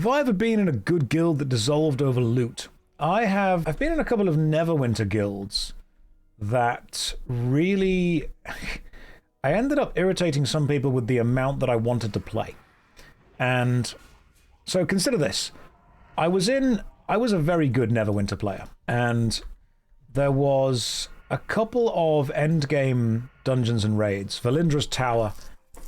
Have I ever been in a good guild that dissolved over loot? I've been in a couple of Neverwinter guilds that really... I ended up irritating some people with the amount that I wanted to play. And so consider this. I was a very good Neverwinter player, and there was a couple of endgame dungeons and raids, Valindra's Tower,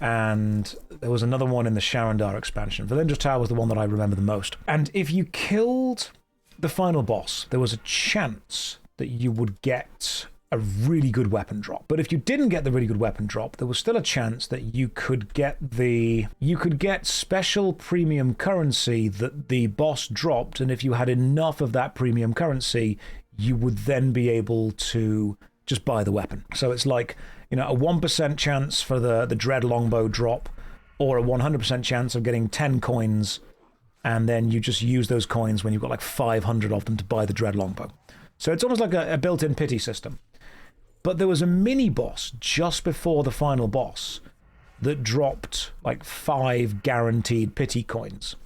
and there was another one in the Sharandar expansion. Valindra's Tower was the one that I remember the most. And if you killed the final boss, there was a chance that you would get a really good weapon drop. But if you didn't get the really good weapon drop, there was still a chance that you could get special premium currency that the boss dropped, and if you had enough of that premium currency, you would then be able to just buy the weapon. So it's like, you know, a 1% chance for the Dread Longbow drop, or a 100% chance of getting 10 coins, and then you just use those coins when you've got like 500 of them to buy the Dread Longbow. So it's almost like a built-in pity system. But there was a mini-boss just before the final boss that dropped like 5 guaranteed pity coins.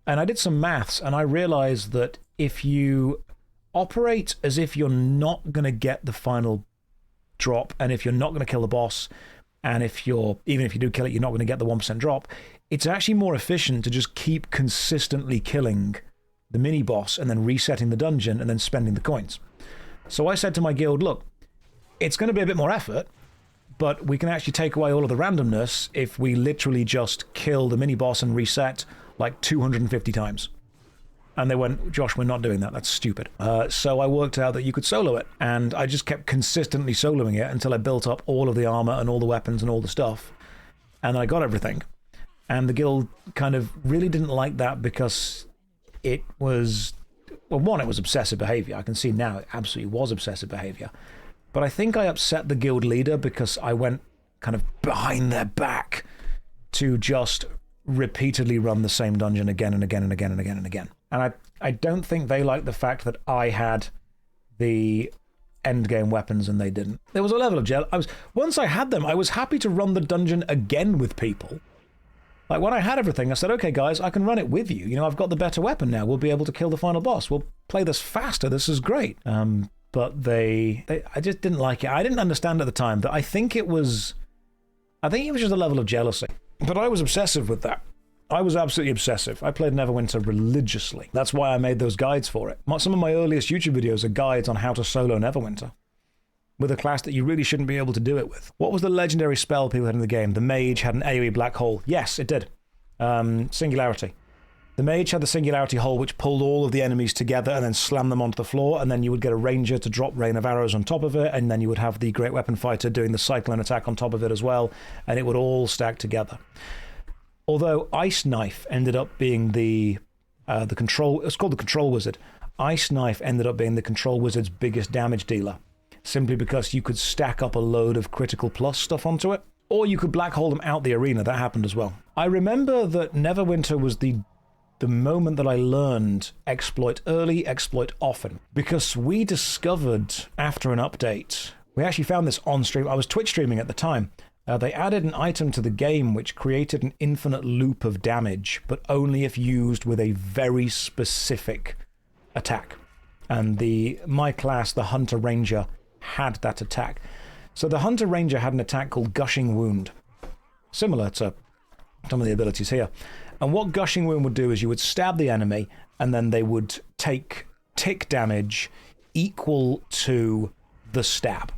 And I did some maths, and I realized that if you operate as if you're not going to get the final drop, and if you're not going to kill the boss, and even if you do kill it, you're not going to get the 1% drop, it's actually more efficient to just keep consistently killing the mini-boss and then resetting the dungeon and then spending the coins. So I said to my guild, look, it's going to be a bit more effort, but we can actually take away all of the randomness if we literally just kill the mini-boss and reset like 250 times. And they went, Josh, we're not doing that. That's stupid. So I worked out that you could solo it, and I just kept consistently soloing it until I built up all of the armor and all the weapons and all the stuff, and I got everything. And the guild kind of really didn't like that because it was, well, one, it was obsessive behavior. I can see now it absolutely was obsessive behavior. But I think I upset the guild leader because I went kind of behind their back to just repeatedly run the same dungeon again and again and again and again and again. And I don't think they liked the fact that I had the endgame weapons and they didn't. There was a level of once I had them, I was happy to run the dungeon again with people. Like when I had everything, I said, okay, guys, I can run it with you. You know, I've got the better weapon now. We'll be able to kill the final boss. We'll play this faster. This is great. But I just didn't like it. I didn't understand at the time, but I think it was just a level of jealousy. But I was obsessive with that. I was absolutely obsessive. I played Neverwinter religiously. That's why I made those guides for it. Some of my earliest YouTube videos are guides on how to solo Neverwinter with a class that you really shouldn't be able to do it with. What was the legendary spell people had in the game? The mage had an AoE black hole. Yes, it did. Singularity. The mage had the singularity hole, which pulled all of the enemies together and then slammed them onto the floor, and then you would get a ranger to drop rain of arrows on top of it, and then you would have the great weapon fighter doing the cyclone attack on top of it as well, and it would all stack together. Although Ice Knife ended up being the control... It's called the Control Wizard. Ice Knife ended up being the Control Wizard's biggest damage dealer, simply because you could stack up a load of critical plus stuff onto it, or you could black hole them out the arena. That happened as well. I remember that Neverwinter was the moment that I learned exploit early, exploit often, because we discovered after an update, we actually found this on stream. I was Twitch streaming at the time. They added an item to the game which created an infinite loop of damage, but only if used with a very specific attack. And my class, the Hunter Ranger, had that attack. So the Hunter Ranger had an attack called Gushing Wound, similar to some of the abilities here. And what Gushing Wound would do is you would stab the enemy, and then they would take tick damage equal to the stab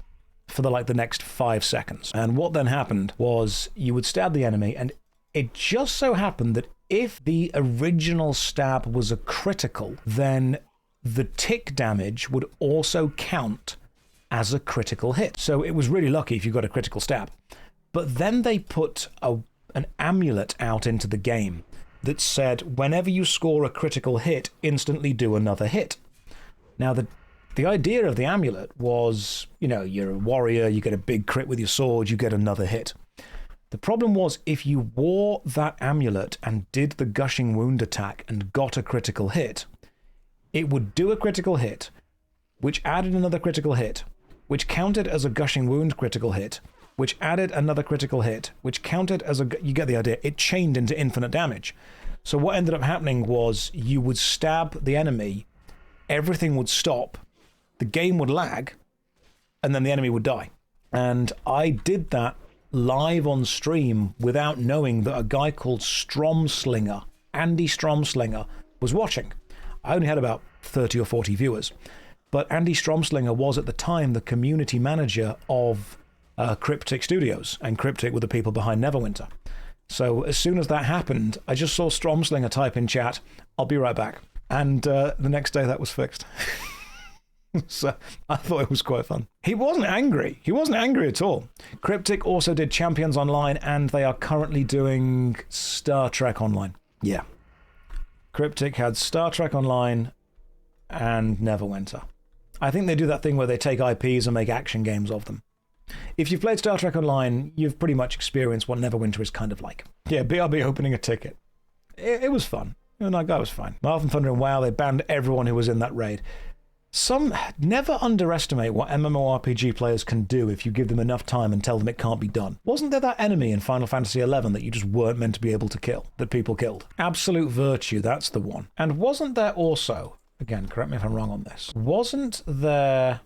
for the next 5 seconds. And what then happened was you would stab the enemy, and it just so happened that if the original stab was a critical, then the tick damage would also count as a critical hit. So it was really lucky if you got a critical stab. But then they put an amulet out into the game that said, whenever you score a critical hit, instantly do another hit. Now, the idea of the amulet was, you know, you're a warrior, you get a big crit with your sword, you get another hit. The problem was, if you wore that amulet and did the Gushing Wound attack and got a critical hit, it would do a critical hit, which added another critical hit, which counted as a Gushing Wound critical hit, which added another critical hit, which counted as you get the idea, it chained into infinite damage. So what ended up happening was you would stab the enemy, everything would stop, the game would lag, and then the enemy would die. And I did that live on stream without knowing that a guy called Stromslinger, Andy Stromslinger, was watching. I only had about 30 or 40 viewers. But Andy Stromslinger was at the time the community manager of Cryptic Studios, and Cryptic were the people behind Neverwinter. So as soon as that happened, I just saw Stromslinger type in chat, "I'll be right back." And the next day that was fixed. So I thought it was quite fun. He wasn't angry. He wasn't angry at all. Cryptic also did Champions Online, and they are currently doing Star Trek Online. Yeah. Cryptic had Star Trek Online and Neverwinter. I think they do that thing where they take IPs and make action games of them. If you've played Star Trek Online, you've pretty much experienced what Neverwinter is kind of like. Yeah, BRB opening a ticket. It was fun. And that guy was fine. Marth and Thunder and WoW, they banned everyone who was in that raid. Never underestimate what MMORPG players can do if you give them enough time and tell them it can't be done. Wasn't there that enemy in Final Fantasy XI that you just weren't meant to be able to kill, that people killed? Absolute Virtue, that's the one. And wasn't there also, again, correct me if I'm wrong on this, wasn't there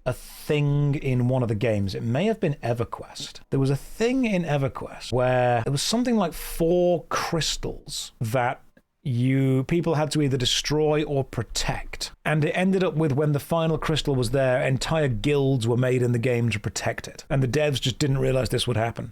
a thing in one of the games, it may have been EverQuest. There was a thing in EverQuest where there was something like 4 crystals that people had to either destroy or protect. And it ended up with, when the final crystal was there, entire guilds were made in the game to protect it. And the devs just didn't realize this would happen.